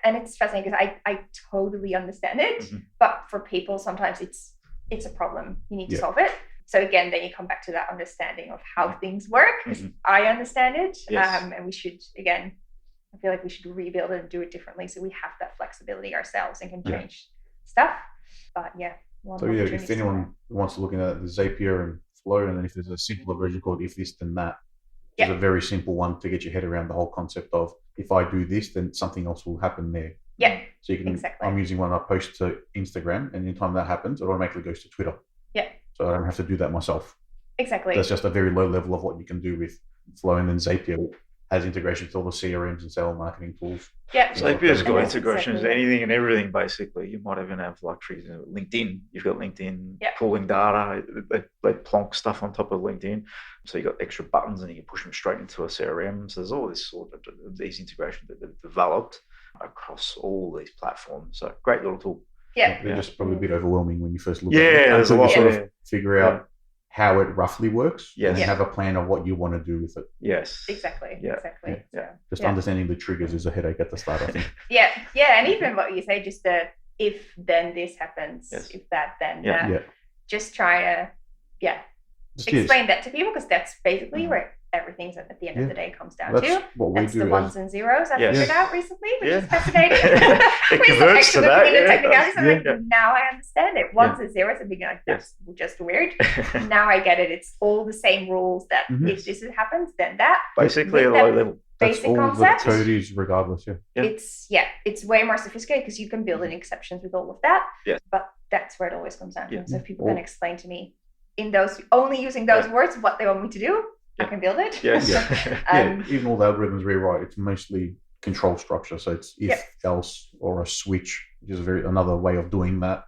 And it's fascinating because I totally understand it, but for people sometimes it's a problem. You need to solve it. So again, then you come back to that understanding of how things work, because I understand it, and we should, again, I feel like we should rebuild it and do it differently, so we have that flexibility ourselves and can change stuff. But if anyone wants to look at the Zapier and Flow, and then if there's a simpler version called If This Then That, it's a very simple one to get your head around the whole concept of, if I do this, then something else will happen there. So you can. I'm using one I post to Instagram, and anytime that happens, it automatically goes to Twitter. So I don't have to do that myself. That's just a very low level of what you can do with Flow, and then Zapier has integration to all the CRMs and sales marketing tools. Zapier's got integrations, anything and everything, basically. You might even have luxuries. LinkedIn, you've got LinkedIn pulling data. They plonk stuff on top of LinkedIn. So you've got extra buttons, and you can push them straight into a CRM. So there's all this sort of these integrations that have developed across all these platforms. So great little tool. They're just probably a bit overwhelming when you first look at it. There's a lot sort of figure out how it roughly works, and have a plan of what you want to do with it. Exactly. Just understanding the triggers is a headache at the start, I think. And even what you say, just the if then this happens, if that then just try to explain that to people, because that's basically where everything's at the end of the day comes down to. That's the ones and zeros I figured out recently, which is fascinating. It converts to that. Now I understand it. Ones and zeros, I'm beginning like, that's just weird. Now I get it. It's all the same rules that if this happens, then that. Basically a low level. Basic all concept. The code is regardless. It's way more sophisticated because you can build in exceptions with all of that. But that's where it always comes down to. So if people can explain to me in those, only using those words, what they want me to do, I can build it. Even all the algorithms rewrite, it's mostly control structure. So it's if, else, or a switch, which is another way of doing that.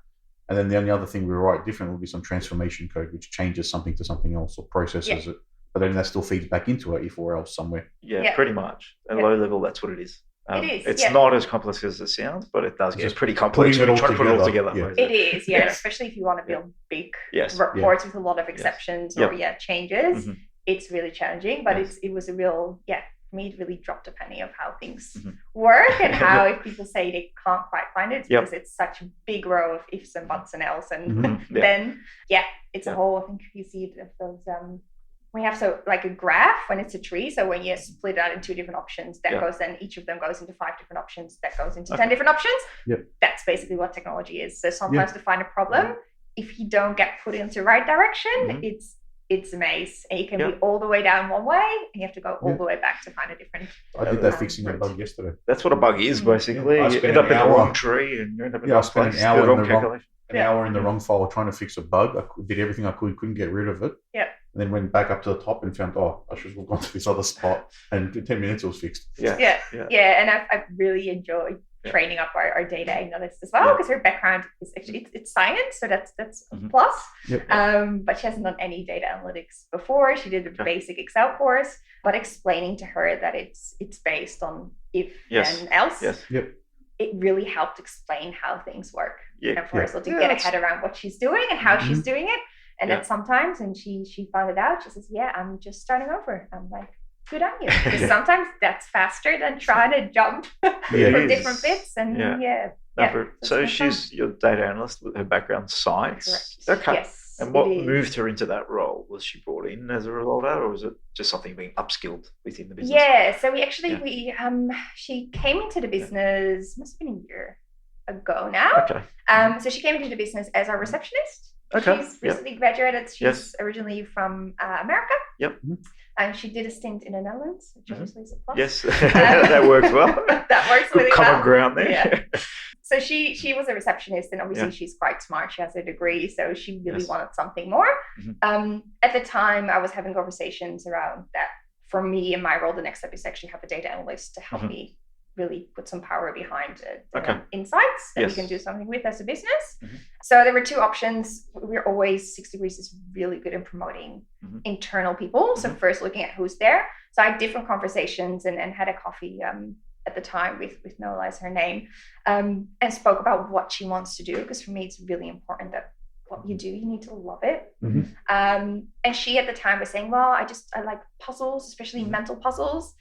And then the only other thing we write different will be some transformation code, which changes something to something else or processes it. But then that still feeds back into it if or else somewhere. Pretty much. At a low level, that's what it is. It is. It's not as complex as it sounds, but it does get pretty complex when you try to put it all together. It is, especially if you want to build big reports with a lot of exceptions or changes. Mm-hmm. It's really challenging, but it was a real, for me, it really dropped a penny of how things work and how if people say they can't quite find it, it's because it's such a big row of ifs and buts and else. And then, it's a whole, I think you see it, those, we have like a graph when it's a tree. So when you split it out into 2 different options, that goes, then each of them goes into 5 different options. That goes into 10 different options. Yep. That's basically what technology is. So sometimes to find a problem, if you don't get put into the right direction, it's a maze, and you can be all the way down one way, and you have to go all the way back to find a different. I did that fixing a bug yesterday. That's what a bug is, basically. You end up in the wrong tree, and you end up in the wrong place. An hour in the wrong file trying to fix a bug. I did everything I could, couldn't get rid of it. Yeah. And then went back up to the top and found, I should have gone to this other spot. And in 10 minutes it was fixed. Yeah. And I've really enjoyed training up our data analyst as well, because her background is actually it's science, so that's a plus. But she hasn't done any data analytics before. She did a basic Excel course, but explaining to her that it's based on if and else. It really helped explain how things work, and for us to get a head around what she's doing and how she's doing it. And then sometimes, and she found it out, she says, I'm just starting over. I'm like, good on you. Because sometimes that's faster than trying to jump from different bits. And so she's your data analyst with her background science. Correct. Okay. Yes. And what moved her into that role? Was she brought in as a result of that, or was it just something being upskilled within the business? Yeah. So we actually she came into the business, must have been a year ago now. Okay. So she came into the business as our receptionist. Okay. She's recently graduated. She's originally from America. Yep. And she did a stint in the Netherlands, which obviously is a plus. Yes, that works well. That works really well. Common ground there. Yeah. So she was a receptionist, and obviously she's quite smart. She has a degree, so she really wanted something more. At the time, I was having conversations around that. For me, in my role, the next step is actually have a data analyst to help me really put some power behind the insights that we can do something with as a business. So there were 2 options. We're always, 6 Degrees is really good in promoting internal people. So first looking at who's there. So I had different conversations and had a coffee at the time with Nola as her name, and spoke about what she wants to do. Because for me, it's really important that what you do, you need to love it. And she at the time was saying, well, I like puzzles, especially mental puzzles.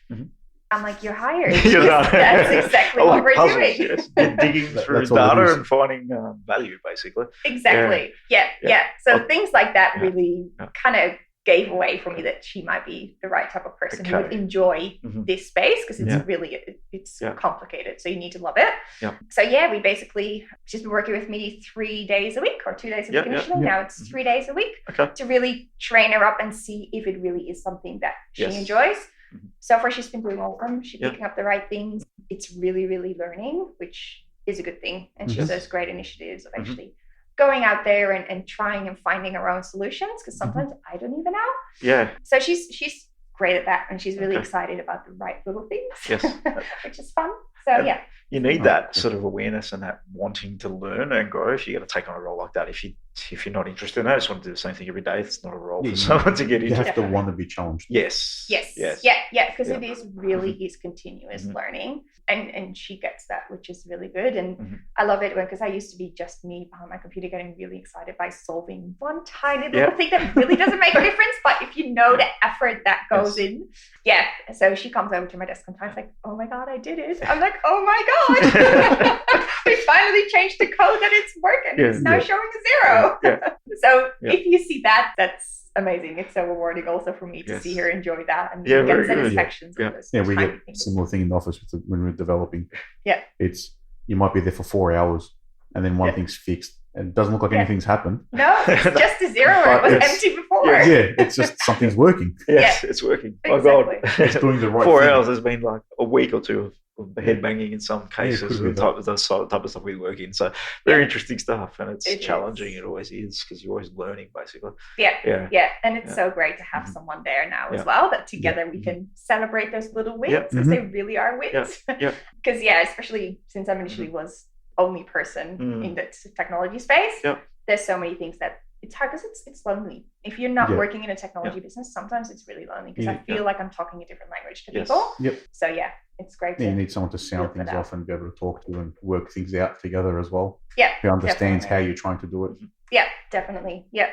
I'm like, you're hired. That's exactly what we're doing. Digging through data and finding value, basically. Exactly. Yeah. So things like that really kind of gave away for me that she might be the right type of person who would enjoy this space, because it's really, it's complicated. So you need to love it. So we basically, she's been working with me 3 days a week or 2 days a week initially. Now it's 3 days a week to really train her up and see if it really is something that she enjoys. So far, she's been doing all of them. She's picking up the right things. It's really, really learning, which is a good thing. And she does great initiatives of actually going out there and trying and finding her own solutions, because sometimes I don't even know. Yeah. So she's great at that, and she's really excited about the right little things, which is fun. So you need that sort of awareness and that wanting to learn and grow. If you got to take on a role like that, if you're not interested in it, I just want to do the same thing every day. It's not a role for someone to get into. You have to want to be challenged. Yes. Because it is really is continuous learning, and she gets that, which is really good. And I love it because I used to be just me behind my computer getting really excited by solving one tiny little thing that really doesn't make a difference. But if you know the effort that goes in, so she comes over to my desk sometimes like, oh my God, I did it. I'm like, oh my God. We finally changed the code that it's working. It's now showing a 0. So if you see that, that's amazing. It's so rewarding also for me to see her enjoy that and get satisfactions. We get a similar thing in the office when we're developing. It's, you might be there for 4 hours and then one thing's fixed and it doesn't look like anything's happened. No, it's just a 0. It was empty before. It's just something's working. Yes, it's working. Exactly. Oh God, it's doing the right 4 thing. hours has been like a week or 2 of head banging in some cases, the type of stuff we work in. So very interesting stuff, and it's challenging. It always is, because you're always learning, basically. And it's so great to have someone there now as well, that together we can celebrate those little wins, because they really are wins. Because especially since I initially was only person in the technology space, there's so many things that it's hard, because it's lonely. If you're not working in a technology business, sometimes it's really lonely, because I feel like I'm talking a different language to people. So it's great. You need someone to sound things off and be able to talk to and work things out together as well. Yeah. Who understands how you're trying to do it. Yeah, definitely. Yeah.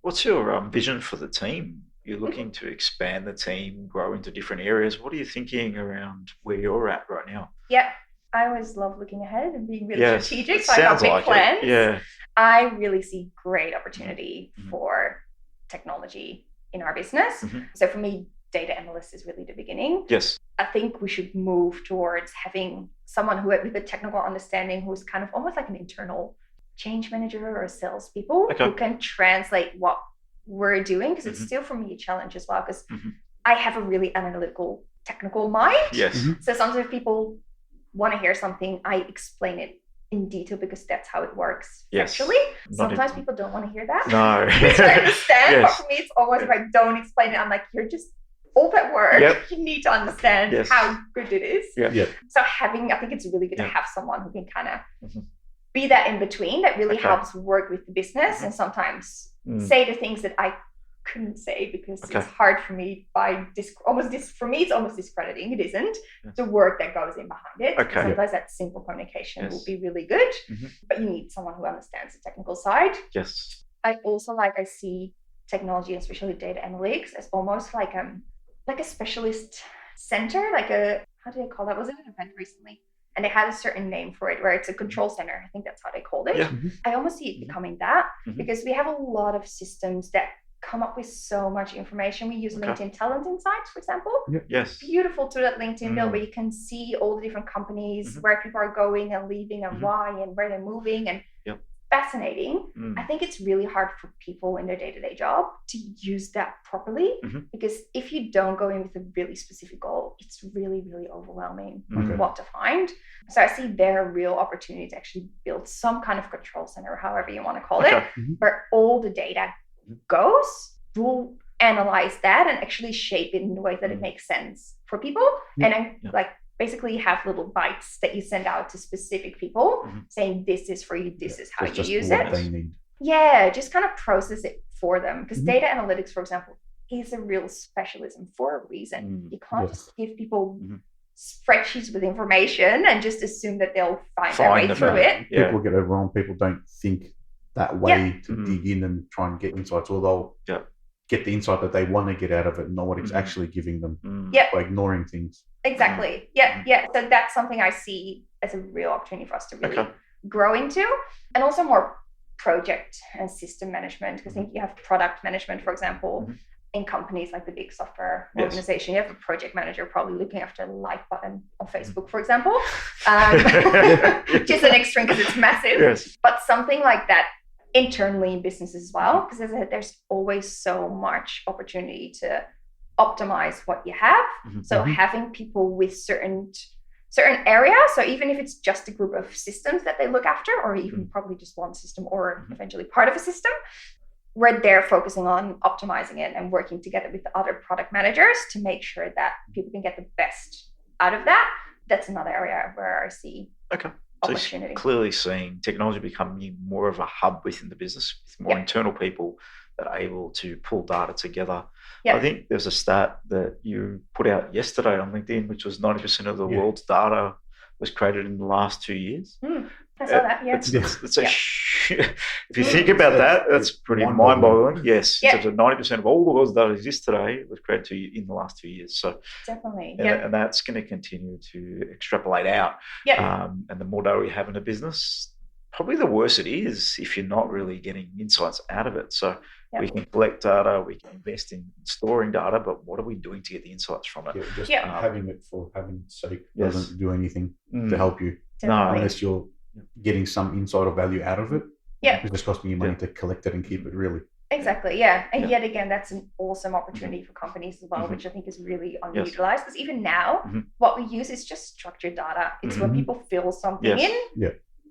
What's your vision for the team? You're looking to expand the team, grow into different areas. What are you thinking around where you're at right now? Yeah, I always love looking ahead and being really strategic. So I have big plans. Yeah. I really see great opportunity for technology in our business. So for me, data analyst is really the beginning. Yes. I think we should move towards having someone who with a technical understanding who's kind of almost like an internal change manager or salespeople who can translate what we're doing, because it's still for me a challenge as well, because I have a really analytical technical mind. Yes. So sometimes people want to hear something, I explain it in detail because that's how it works. Actually, sometimes people don't want to hear that. No. Which I understand, but for me it's almost if I don't explain it, I'm like, you're just all that work. You need to understand how good it is. So I think it's really good to have someone who can kind of be that in between that really helps work with the business and sometimes say the things that I couldn't say because it's hard for me for me it's almost discrediting. It isn't the work that goes in behind it. Sometimes that simple communication will be really good, but you need someone who understands the technical side. I also I see technology, especially data analytics, as almost like a specialist center, how do they call that? Was it an event recently? And they had a certain name for it where it's a control center. I think that's how they called it. I almost see it becoming that because we have a lot of systems that come up with so much information. We use LinkedIn Talent Insights, for example. Beautiful tool that LinkedIn built where you can see all the different companies, where people are going and leaving and why and where they're moving. And fascinating. I think it's really hard for people in their day-to-day job to use that properly because if you don't go in with a really specific goal, it's really, really overwhelming what to find. So I see there a real opportunity to actually build some kind of control center, however you want to call it, where all the data goes. We'll analyze that and actually shape it in a way that it makes sense for people. And then basically have little bites that you send out to specific people saying this is for you, this is how you use it. They need. Just kind of process it for them because data analytics, for example, is a real specialism for a reason. You can't just give people spreadsheets with information and just assume that they'll find their way through it. People get overwhelmed. People don't think that way to dig in and try and get insights, or they'll get the insight that they want to get out of it and not what it's actually giving them by ignoring things. Exactly. So that's something I see as a real opportunity for us to really grow into. And also more project and system management, because I think you have product management, for example, in companies like the big software organization. You have a project manager probably looking after a like button on Facebook, for example. Just an extreme because it's massive. But something like that internally in businesses as well, because as I said, there's always so much opportunity to optimize what you have. So having people with certain areas, so even if it's just a group of systems that they look after, or even probably just one system or eventually part of a system, where they're focusing on optimizing it and working together with the other product managers to make sure that people can get the best out of that. That's another area where I see opportunity. So clearly seeing technology becoming more of a hub within the business, with more internal people that are able to pull data together. I think there's a stat that you put out yesterday on LinkedIn, which was 90% of the world's data was created in the last 2 years. I saw that, if you think about that, that's pretty mind-boggling. Yes, so 90% of all the world's data exists today was created in the last 2 years. So definitely, and that's going to continue to extrapolate out. And the more data we have in a business, probably the worse it is if you're not really getting insights out of it. So we can collect data, we can invest in storing data, but what are we doing to get the insights from it? Just having it for having its sake doesn't do anything to help you. Definitely. Unless you're getting some insider value out of it. It's just costing you money to collect it and keep it, really. Exactly, and yet again, that's an awesome opportunity for companies as well, which I think is really underutilized, because even now, what we use is just structured data. It's when people fill something in,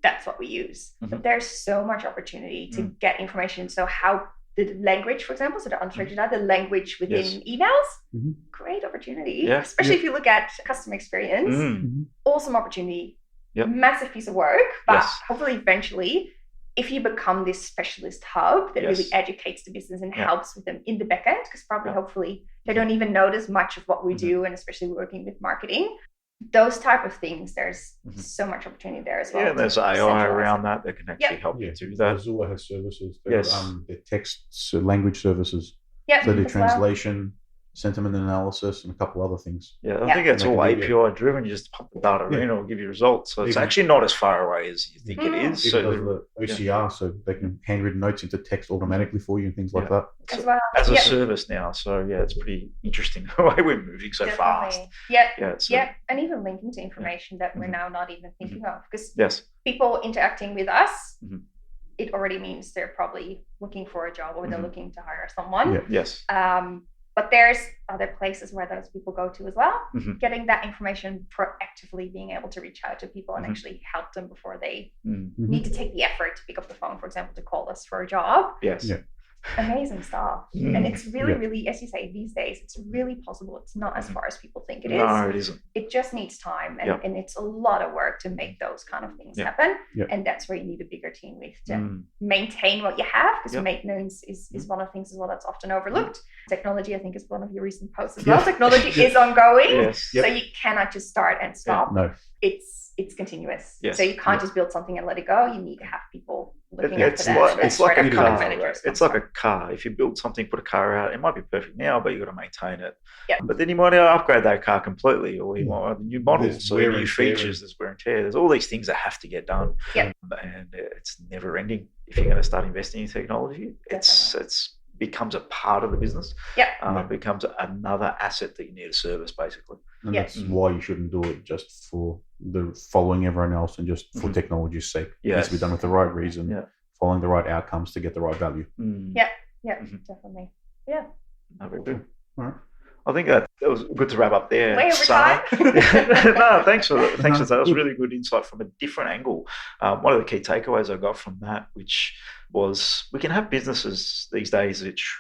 that's what we use. But there's so much opportunity to get information. So how the language, for example, so the unstructured data, the language within emails, great opportunity, especially if you look at customer experience, awesome opportunity. Massive piece of work, but hopefully eventually, if you become this specialist hub that really educates the business and helps with them in the back end, because probably hopefully they don't even notice much of what we do, and especially working with marketing, those type of things, there's so much opportunity there as well. Yeah, there's AI around that can actually help you do that. Azure has services. Yes. Their text language services. Yeah. So the translation, sentiment analysis, and a couple other things. Yeah, I think it's all API driven. You just pop the data in, it'll give you results. So it's actually not as far away as you think it is. So the OCR, so they can handwritten notes into text automatically for you and things like that. As a service now. So it's pretty interesting the way we're moving so fast. And even linking to information that we're now not even thinking of, because people interacting with us, it already means they're probably looking for a job or they're looking to hire someone. But there's other places where those people go to as well. Getting that information, proactively being able to reach out to people and actually help them before they need to take the effort to pick up the phone, for example, to call us for a job. Amazing stuff. And it's really, really, as you say, these days, it's really possible. It's not as far as people think it is. No, it isn't. It just needs time. And it's a lot of work to make those kind of things happen. And that's where you need a bigger team with to maintain what you have, because maintenance is one of the things as well that's often overlooked. Technology, I think, is one of your recent posts as well. Technology is ongoing. So you cannot just start and stop. No. It's continuous. So you can't just build something and let it go. You need to have people looking after that. It's like a car. It's like a car. If you build something, put a car out, it might be perfect now, but you've got to maintain it. But then you might upgrade that car completely, or you might have new models, or new features. There's wear and tear. There's all these things that have to get done. And it's never ending. If you're going to start investing in technology, it's becomes a part of the business. Becomes another asset that you need to service, basically. And that's why you shouldn't do it just for the following everyone else and just for technology's sake. It has to be done with the right reason, following the right outcomes to get the right value. Definitely. No, very good. All right. I think that was good to wrap up there. Way over time. No, thanks for that. That was really good insight from a different angle. One of the key takeaways I got from that, which was we can have businesses these days which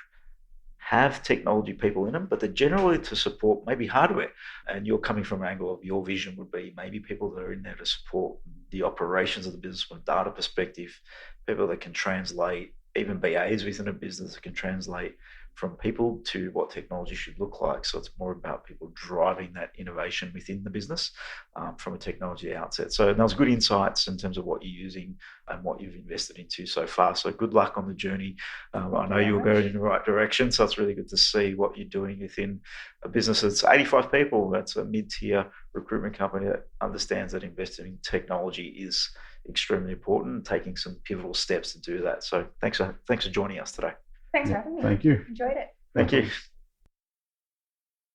have technology people in them, but they're generally to support maybe hardware. And you're coming from an angle of your vision would be maybe people that are in there to support the operations of the business from a data perspective, people that can translate, even BAs within a business that can translate from people to what technology should look like. So it's more about people driving that innovation within the business from a technology outset. So that was good insights in terms of what you're using and what you've invested into so far. So good luck on the journey. I know you're going in the right direction. So it's really good to see what you're doing within a business that's 85 people. That's a mid-tier recruitment company that understands that investing in technology is extremely important and taking some pivotal steps to do that. So thanks for joining us today. Thanks for having me. Thank you. Enjoyed it. Thank you.